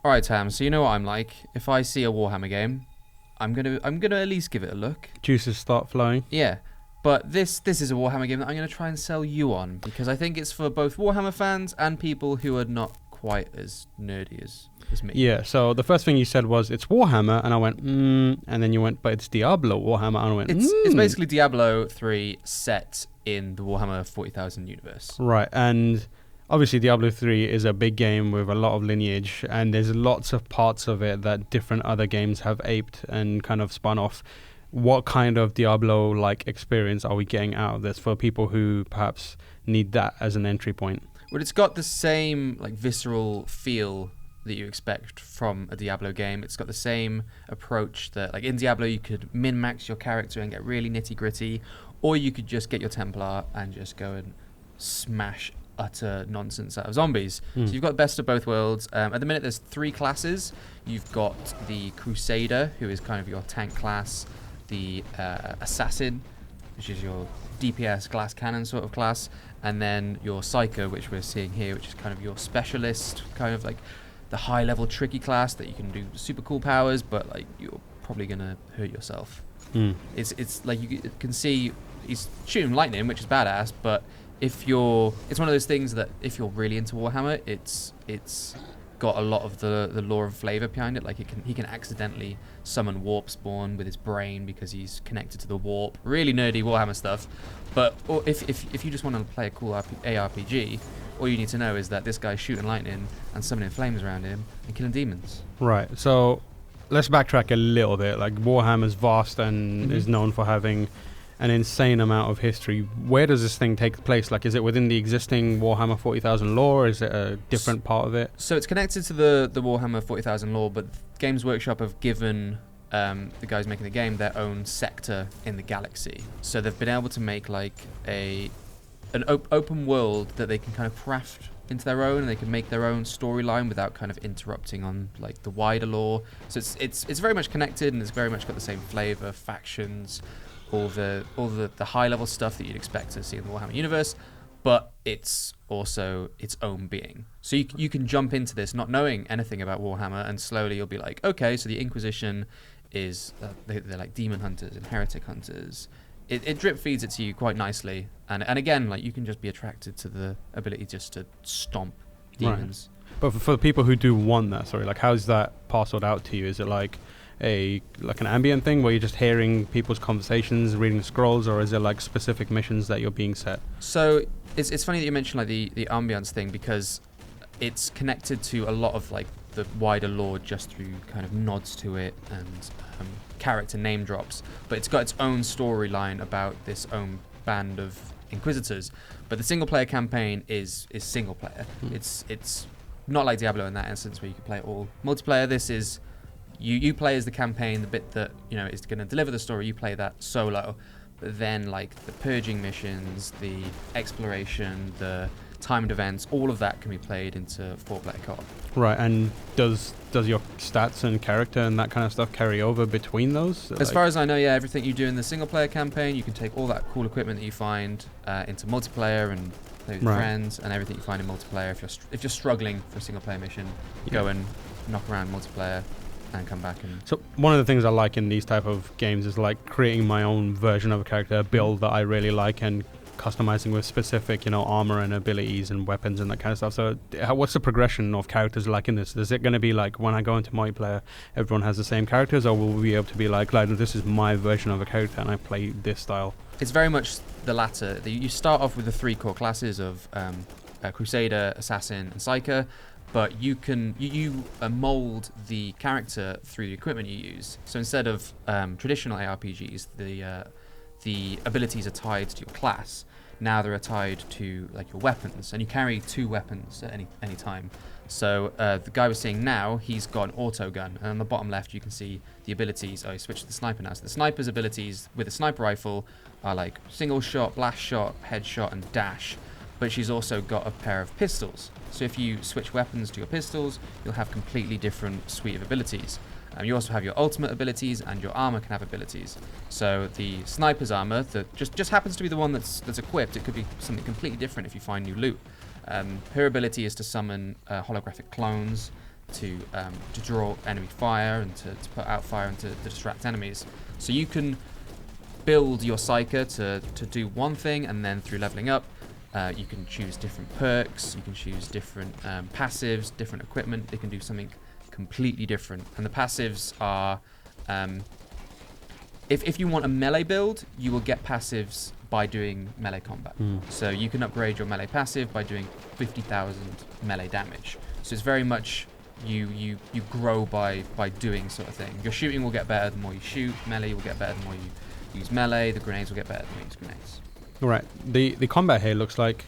All right, Tam. So you know what I'm like. If I see a Warhammer game, I'm gonna at least give it a look. Juices start flowing. Yeah. But this is a Warhammer game that I'm gonna try and sell you on because I think it's for both Warhammer fans and people who are not quite as nerdy as me. Yeah, so the first thing you said was, it's Warhammer, and I went, and then you went, but it's Diablo Warhammer, and I went, It's basically Diablo 3 set in the Warhammer 40,000 universe. Right, and obviously Diablo 3 is a big game with a lot of lineage, and there's lots of parts of it that different other games have aped and kind of spun off. What kind of Diablo-like experience are we getting out of this for people who perhaps need that as an entry point? Well, it's got the same like visceral feel that you expect from a Diablo game. It's got the same approach that, like in Diablo, you could min-max your character and get really nitty-gritty, or you could just get your Templar and just go and smash utter nonsense out of zombies. So you've got the best of both worlds. At the minute, there's 3 classes. You've got the Crusader, who is kind of your tank class, the Assassin, which is your DPS glass cannon sort of class, and then your Psycho, which we're seeing here, which is kind of your specialist, kind of like the high level tricky class that you can do super cool powers, but like you're probably gonna hurt yourself. It's like you can see he's shooting lightning, which is badass, but it's one of those things that if you're really into Warhammer, it's got a lot of the lore and flavor behind it. Like he can accidentally summon warp spawn with his brain because he's connected to the warp. Really nerdy Warhammer stuff. But if you just want to play a cool ARPG, all you need to know is that this guy's shooting lightning and summoning flames around him and killing demons. Right, so let's backtrack a little bit. Like, Warhammer's vast and is known for having an insane amount of history. Where does this thing take place? Like, is it within the existing Warhammer 40,000 lore? Is it a different part of it? So it's connected to the Warhammer 40,000 lore, but Games Workshop have given the guys making the game their own sector in the galaxy. So they've been able to make like an open world that they can kind of craft into their own, and they can make their own storyline without kind of interrupting on like the wider lore. So it's very much connected, and it's very much got the same flavor, factions, all the high level stuff that you'd expect to see in the Warhammer universe, but it's also its own being. So you can jump into this not knowing anything about Warhammer, and slowly you'll be like, okay, so the Inquisition is they're like demon hunters and heretic hunters. It drip feeds it to you quite nicely, and again, like, you can just be attracted to the ability just to stomp demons. Right. But for the people who do want that, like, how's that parceled out to you? Is it like an ambient thing where you're just hearing people's conversations, reading scrolls, or is it like specific missions that you're being set? So it's funny that you mentioned like the ambience thing, because it's connected to a lot of like the wider lore just through kind of nods to it and character name drops, but it's got its own storyline about this own band of Inquisitors. But the single player campaign is single player. It's not like Diablo in that instance where you can play it all multiplayer. This is you play as the campaign, the bit that is going to deliver the story. You play that solo, but then like the purging missions, the exploration, the timed events, all of that can be played into 4-player co-op. Right, and does your stats and character and that kind of stuff carry over between those? As far as I know, yeah, everything you do in the single-player campaign, you can take all that cool equipment that you find into multiplayer and play with friends, and everything you find in multiplayer. If you're struggling for a single-player mission, you go and knock around multiplayer and come back. And so one of the things I like in these type of games is like creating my own version of a character, a build that I really like, and customizing with specific, armor and abilities and weapons and that kind of stuff. So what's the progression of characters like in this? Is it going to be like when I go into multiplayer, everyone has the same characters, or will we be able to be like, this is my version of a character and I play this style? It's very much the latter. You start off with the 3 core classes of Crusader, Assassin, and Psyker, but you can mold the character through the equipment you use. So instead of traditional ARPGs, the abilities are tied to your class. Now they're tied to like your weapons, and you carry 2 weapons at any time. So the guy we're seeing now, he's got an auto gun, and on the bottom left you can see the abilities. Oh, he switched to the sniper now. So the sniper's abilities with a sniper rifle are like single shot, blast shot, headshot, and dash. But she's also got a pair of pistols. So if you switch weapons to your pistols, you'll have completely different suite of abilities. You also have your ultimate abilities, and your armor can have abilities. So the sniper's armor that just happens to be the one that's equipped. It could be something completely different if you find new loot. Her ability is to summon holographic clones. to draw enemy fire and to put out fire and to distract enemies. So you can build your Psyker to do one thing, and then through leveling up, you can choose different perks, you can choose different passives, different equipment. They can do something completely different. And the passives are, if you want a melee build, you will get passives by doing melee combat. So you can upgrade your melee passive by doing 50,000 melee damage. So it's very much you grow by doing sort of thing. Your shooting will get better the more you shoot. Melee will get better the more you use melee. The grenades will get better the more you use grenades. Right. The combat here looks like,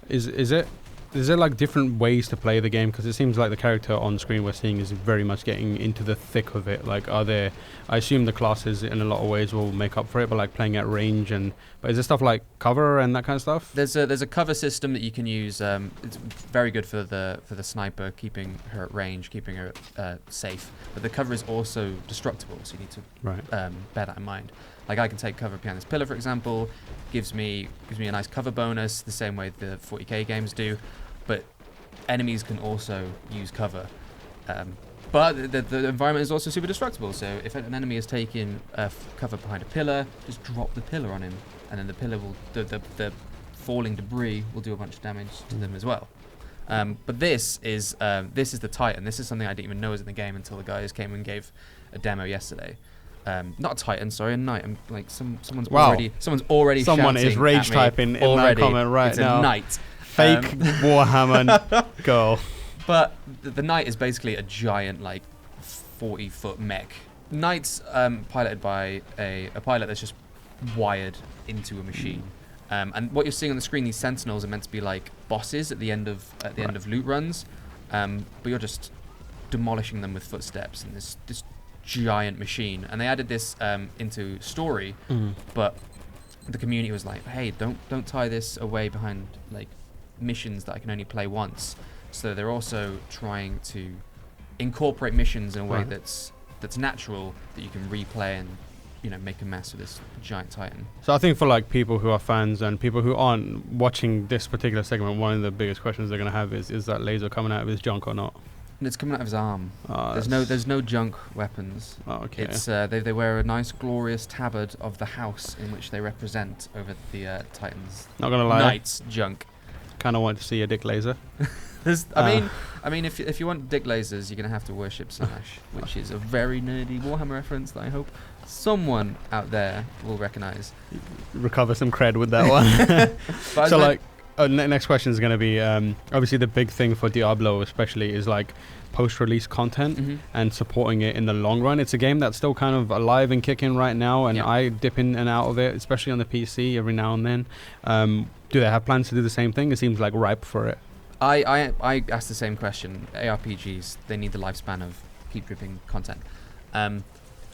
is there like different ways to play the game? Because it seems like the character on screen we're seeing is very much getting into the thick of it. Like, I assume the classes in a lot of ways will make up for it, but like playing at range but is there stuff like cover and that kind of stuff? There's a cover system that you can use. It's very good for the sniper, keeping her at range, keeping her safe. But the cover is also destructible, so you need to bear that in mind. Like, I can take cover behind this pillar, for example. Gives me a nice cover bonus, the same way the 40k games do. But enemies can also use cover. But the environment is also super destructible. So if an enemy is taking cover behind a pillar, just drop the pillar on him, and then the pillar will the falling debris will do a bunch of damage to them as well. But this is the Titan. This is something I didn't even know was in the game until the guys came and gave a demo yesterday. Not a Titan, sorry, a knight. I'm like someone's already Someone shouting is rage typing in that comment right it's now. It's a knight. Fake Warhammer girl. But the knight is basically a giant, like 40-foot mech. Knight's piloted by a pilot that's just wired into a machine. And what you're seeing on the screen, these sentinels are meant to be like bosses at the end of loot runs, but you're just demolishing them with footsteps and this giant machine. And they added this into story, but the community was like, hey, don't tie this away behind like missions that I can only play once. So they're also trying to incorporate missions in a way that's natural, that you can replay and make a mess of this giant Titan. So I think for like people who are fans and people who aren't watching this particular segment, one of the biggest questions they're going to have is that laser coming out of his junk or not? And it's coming out of his arm. There's no junk weapons. Oh, okay. It's they wear a nice glorious tabard of the house in which they represent over the Titans. Not gonna lie, Knight's junk. Kind of want to see a dick laser. I mean, if you want dick lasers, you're gonna have to worship Slash, which is a very nerdy Warhammer reference that I hope someone out there will recognize. Recover some cred with that one. So like, next question is going to be obviously the big thing for Diablo especially is like post-release content and supporting it in the long run. It's a game that's still kind of alive and kicking right now, and I dip in and out of it, especially on the PC every now and then. Do they have plans to do the same thing? It seems like ripe for it. I asked the same question. ARPGs, they need the lifespan of keep dripping content.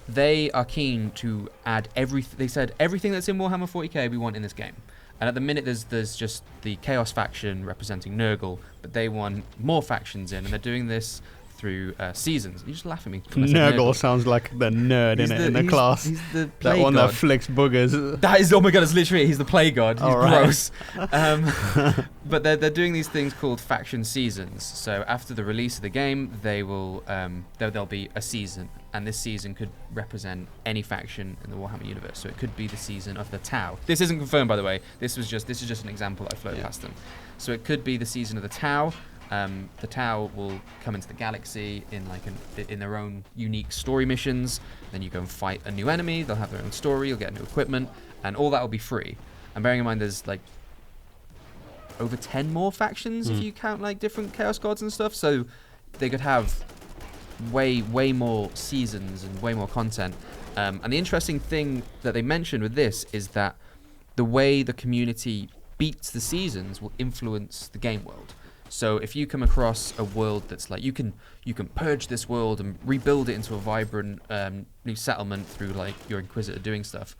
They are keen to add everything. They said everything that's in Warhammer 40k we want in this game. And at the minute, there's just the Chaos faction representing Nurgle, but they want more factions in, and they're doing this through seasons. You just laugh at me. Nurgle sounds like the nerd in the class. He's the play that one god. that flicks boogers. That is, oh my god, it's literally, he's the play god. He's gross. Right. But they're doing these things called faction seasons. So after the release of the game, they will there'll be a season, and this season could represent any faction in the Warhammer universe. So it could be the season of the Tau. This isn't confirmed, by the way. This is just an example that I floated past them. So it could be the season of the Tau. The Tau will come into the galaxy in their own unique story missions. Then you go and fight a new enemy. They'll have their own story. You'll get new equipment, and all that will be free. And bearing in mind, there's like over 10 more factions if you count like different Chaos Gods and stuff. So they could have way more seasons and way more content. And the interesting thing that they mentioned with this is that the way the community beats the seasons will influence the game world. So if you come across a world that's like you can purge this world and rebuild it into a vibrant new settlement through like your Inquisitor doing stuff,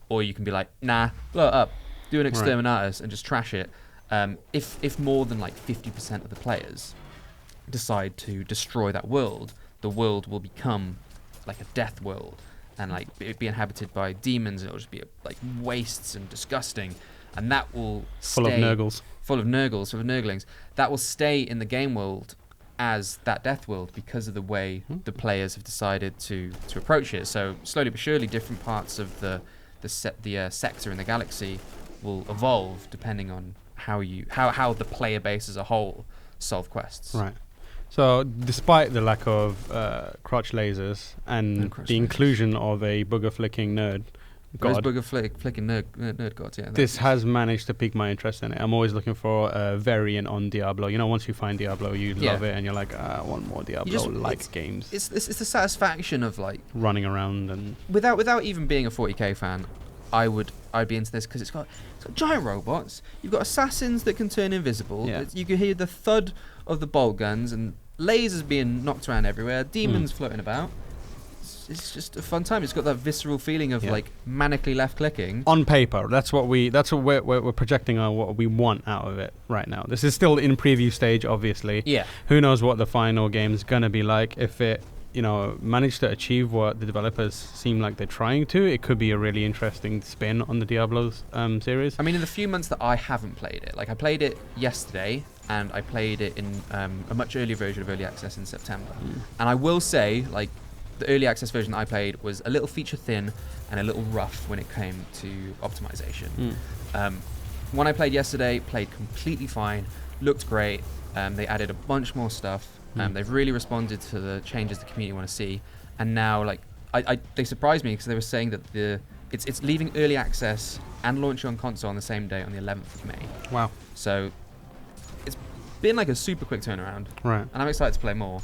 or you can be like, nah, blow it up, do an Exterminatus and just trash it. If more than like 50% of the players decide to destroy that world, the world will become like a death world, and like it'd be inhabited by demons, and it'll just be like wastes and disgusting, and that will full of Nurglings. That will stay in the game world as that death world because of the way the players have decided to approach it. So slowly but surely, different parts of the sector in the galaxy will evolve depending on how the player base as a whole solve quests. Right. So despite the lack of crotch lasers and the inclusion of a booger flicking nerd god, booger flicking nerd gods, yeah. This has managed to pique my interest in it. I'm always looking for a variant on Diablo. You know, once you find Diablo, you love it, and you're like, I want more Diablo-like games. It's the satisfaction of like running around and without even being a 40k fan, I'd be into this because it's got giant robots. You've got assassins that can turn invisible. Yeah. You can hear the thud of the bolt guns and lasers being knocked around everywhere. Demons floating about. It's just a fun time. It's got that visceral feeling of like manically left clicking. On paper, that's what we're projecting on what we want out of it right now. This is still in preview stage, obviously. Yeah. Who knows what the final game's gonna be like? If it, managed to achieve what the developers seem like they're trying to, it could be a really interesting spin on the Diablo's series. I mean, in the few months that I haven't played it, like I played it yesterday, and I played it in a much earlier version of Early Access in September. And I will say, like, the Early Access version I played was a little feature thin and a little rough when it came to optimization. When I played yesterday, played completely fine, looked great. They added a bunch more stuff. They've really responded to the changes the community want to see. And now, like, they surprised me because they were saying that it's leaving Early Access and launching on console on the same day, on the 11th of May. Wow. So it's been like a super quick turnaround. Right. And I'm excited to play more.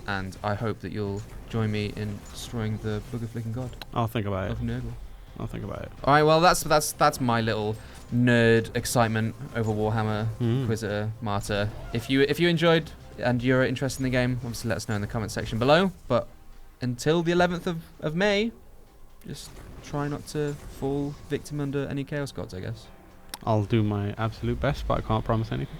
And I hope that you'll join me in destroying the booger flicking god. I'll think about Of it. Nurgle. I'll think about it. All right, well, that's my little nerd excitement over Warhammer Inquisitor Martyr. If you enjoyed and you're interested in the game, obviously let us know in the comment section below. But until the 11th of May, just try not to fall victim under any Chaos Gods, I guess. I'll do my absolute best, but I can't promise anything.